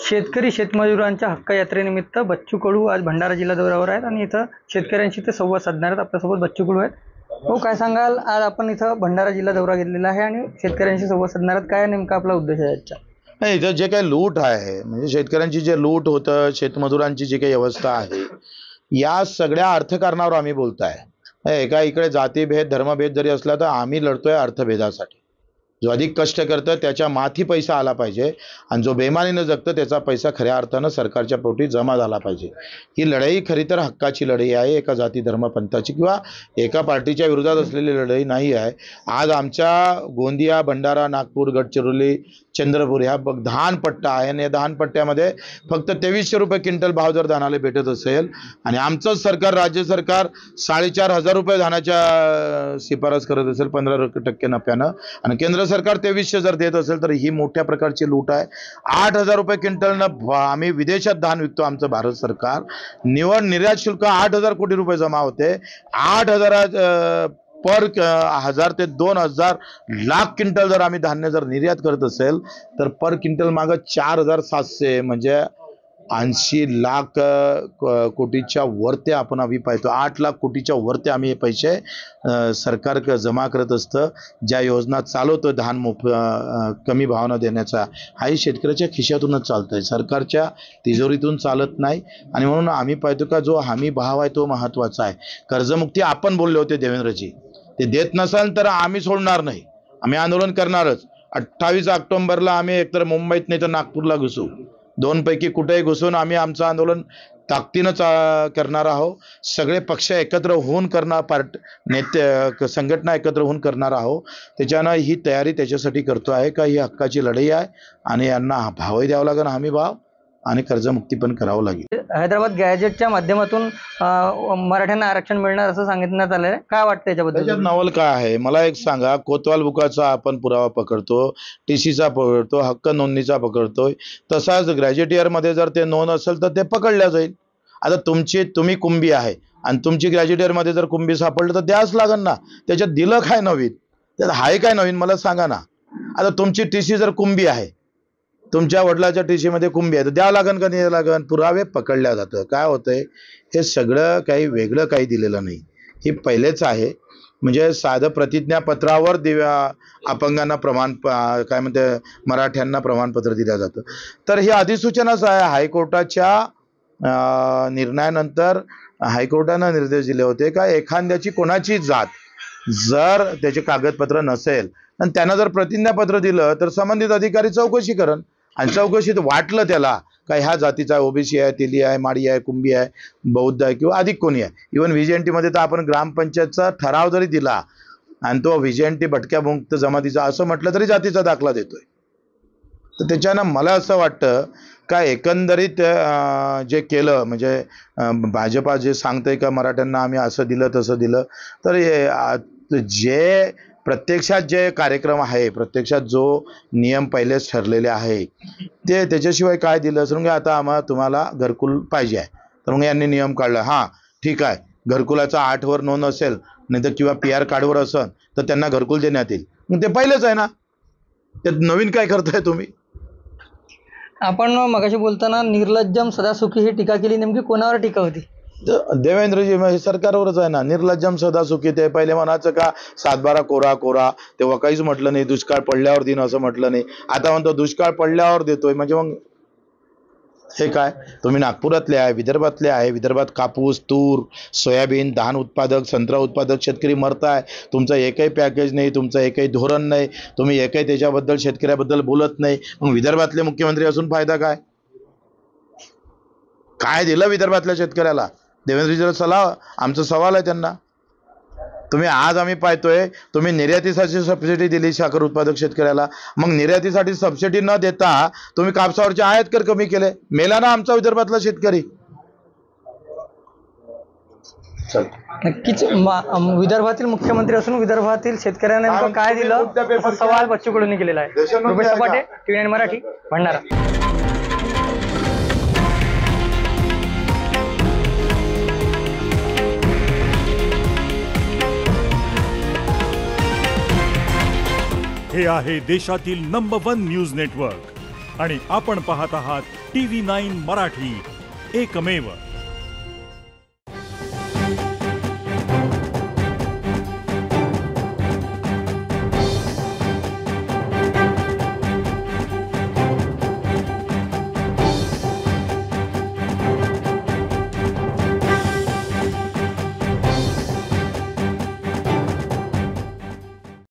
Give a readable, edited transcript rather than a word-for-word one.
शेतकरी शेतमजुरांच्या हक्क यात्रेनिमित्त बच्चू कडू आज भंडारा जिल्हा दौऱ्यावर आहेत आणि इथं शेतकऱ्यांशी ते संवाद साधणार आहेत। आपल्यासोबत बच्चू कडू आहेत। हो, काय सांगाल, आज आपण इथं भंडारा जिल्हा दौरा घेतलेला आहे आणि शेतकऱ्यांशी संवाद साधणार आहात, काय नेमका आपला उद्देश आहे याचा? नाही, इथं जे काही लूट आहे म्हणजे शेतकऱ्यांची जे लूट होतं, शेतमजुरांची जी काही अवस्था आहे, या सगळ्या अर्थकारणावर आम्ही बोलताय। एका इकडे जातीभेद धर्मभेद जरी असला तर आम्ही लढतोय अर्थभेदासाठी। जो अधिक कष्ट करतं त्याच्या माथी पैसा आला पाहिजे आणि जो बेमानीनं जगतं त्याचा पैसा खऱ्या अर्थानं सरकारच्या पोटी जमा झाला पाहिजे। ही लढाई खरी तर हक्काची लढाई आहे, एका जाती धर्म पंथाची किंवा एका पार्टीच्या विरोधात असलेली लढाई नाही आहे। आज आमच्या गोंदिया, भंडारा, नागपूर, गडचिरोली, चंद्रपूर ह्या धानपट्टा आहे आणि या धानपट्ट्यामध्ये फक्त 2300 रुपये क्विंटल भाव जर धानाला भेटत असेल आणि आमचं सरकार, राज्य सरकार 4500 रुपये धानाच्या शिफारस करत असेल 15% नफ्यानं आणि केंद्र सरकार 2300 जर देत असेल तर ही मोठ्या प्रकारची लूट आहे। 8000 रुपये क्विंटलनं आम्ही विदेशात धान विकतो आमचं भारत सरकार। निव्वळ निर्यात शुल्क 8000 कोटी रुपये जमा होते। 8000 पर 1000 ते 2000 लाख क्विंटल जर आम्ही धान्य जर निर्यात करत असेल तर पर क्विंटल मागं 4700 म्हणजे 80 लाख कोटीच्या वरते आपण आम्ही पाहतो। 8 लाख कोटीच्या वरते आम्ही हे पैसे सरकार जमा करत असतं। ज्या योजना चालवतो धान कमी भावानं देण्याचा, हाही शेतकऱ्याच्या खिशातूनच चालतंय, सरकारच्या तिजोरीतून चालत नाही। आणि म्हणून आम्ही पाहतो का जो हमी भाव आहे तो महत्त्वाचा आहे। कर्जमुक्ती आपण बोलले होते देवेंद्रजी, ते देत नसाल तर आम्ही सोडणार नाही, आम्ही आंदोलन करणारच। 28 ऑक्टोबरला आम्ही एकतर मुंबईत नाही तर नागपूरला घुसू, दोनपैकी कुठेही घुसून आम्ही आमचं आंदोलन ताकदीनं करणार आहोत। सगळे पक्ष एकत्र होऊन करणार, नेते संघटना एकत्र होऊन करणार आहोत। त्याच्यानं ही तयारी त्याच्यासाठी करतो आहे का ही हक्काची लढाई आहे आणि यांना भावही द्यावा लागेल, हमी भाव, आणि कर्जमुक्ती पण करावं लागेल। हैदराबाद गॅजेटच्या माध्यमातून मराठ्यांना आरक्षण मिळणार असं सांगितण्यात आलं आहे, काय वाटतं याच्याबद्दल? त्याच्यात नवल काय आहे मला एक सांगा। कोतवाल बुकाचा आपण पुरावा पकडतो, TCचा पकडतो, हक्क नोंदणीचा पकडतोय, तसाच ग्रॅज्युएटियरमध्ये जर ते नोंद असेल तर ते पकडल्या जाईल। आता तुम्ही कुंभी आहे आणि तुमची ग्रॅज्युएटियरमध्ये जर कुंभी सापडलं तर द्याच लागेल ना, त्याच्यात दिलं काय नवीन, त्यात हाय काय नवीन मला सांगा ना। आता तुमची TC जर कुंभी आहे, तुमच्या वडिलाच्या TC मध्ये कुंभी आहे तर द्यावं लागेल का नाही लागेल? पुरावे पकडल्या जातं। काय होतंय, हे सगळं काही वेगळं काही दिलेलं नाही, हे पहिलेच आहे। म्हणजे साधं प्रतिज्ञापत्रावर अपंगांना काय म्हणते मराठ्यांना प्रमाणपत्र दिलं जातं, तर ही अधिसूचनाच आहे। हायकोर्टाच्या निर्णयानंतर हायकोर्टानं निर्देश दिले होते का एखाद्याची कोणाची जात जर त्याचे कागदपत्र नसेल आणि त्यानं जर प्रतिज्ञापत्र दिलं तर संबंधित अधिकारी चौकशी करण आणि चौकशीत वाटलं त्याला का ह्या जातीचा OBC आहे, तेली आहे, माडी आहे, कुंभी आहे, बौद्ध आहे किंवा अधिक कोणी आहे। इव्हन VJNT मध्ये तर आपण ग्रामपंचायतचा ठराव जरी दिला आणि तो VJNT भटक्या मुक्त जमातीचा असं म्हटलं तरी जातीचा दाखला देतोय। तर त्याच्यानं मला असं वाटतं का एकंदरीत जे केलं म्हणजे भाजपा जे सांगतंय का मराठ्यांना आम्ही असं दिलं तसं दिलं, तर जे प्रत्यक्षात जे कार्यक्रम आहे, प्रत्यक्षात जो नियम पहिलेच ठरलेले आहे ते त्याच्याशिवाय काय दिलं असेल की आता तुम्हाला घरकुल पाहिजे आहे तर मग यांनी नियम काढला, हां ठीक आहे, घरकुलाचा 8 वर नोंद असेल नाही तर किंवा PR कार्डवर असेल तर त्यांना घरकुल देण्यात येईल। मग ते पहिलेच आहे ना, त्यात नवीन काय करताय तुम्ही? आपण मगाशी बोलताना निर्लज्जम सदासुखी ही टीका केली, नेमकी कोणावर टीका होती? देवेंद्रजी हे सरकारवरच आहे ना। निर्लज्जम सदासुखी, ते पहिले म्हणायचं का 7/12 कोरा कोरा, तेव्हा काहीच म्हटलं नाही, दुष्काळ पडल्यावर दिन असं म्हटलं नाही, आता म्हणतो दुष्काळ पडल्यावर देतोय। म्हणजे मग हे काय, तुम्ही नागपुरातले आहे, विदर्भातले आहे, विदर्भात कापूस, तूर, सोयाबीन, धान उत्पादक, संत्रा उत्पादक शेतकरी मरताय, तुमचं एकही पॅकेज नाही, तुमचं एकही धोरण नाही, तुम्ही एकही त्याच्याबद्दल शेतकऱ्याबद्दल बोलत नाही, मग विदर्भातले मुख्यमंत्री असून फायदा काय? काय दिलं विदर्भातल्या शेतकऱ्याला? देवेंद्रजीला सलाह, आमचा सवाल आहे त्यांना। तुम्ही आज आम्ही पाहतोय तुम्ही निर्यातीसाठी सबसिडी दिली साखर उत्पादक शेतकऱ्याला, मग निर्यातीसाठी सबसिडी न देता तुम्ही कापसावरचे आयात कर कमी केले, मेला ना आमचा विदर्भातला शेतकरी। नक्कीच विदर्भातील मुख्यमंत्री असून विदर्भातील शेतकऱ्यांना नेमकं काय दिलं असा सवाल बच्चू कडूंनी केलेला आहे। रुपेश सपाटे, TV9 मराठी, भंडारा। हे आहे देशातील नंबर 1 न्यूज नेटवर्क आणि आपण पाहत आहात TV9 मराठी, एकमेव.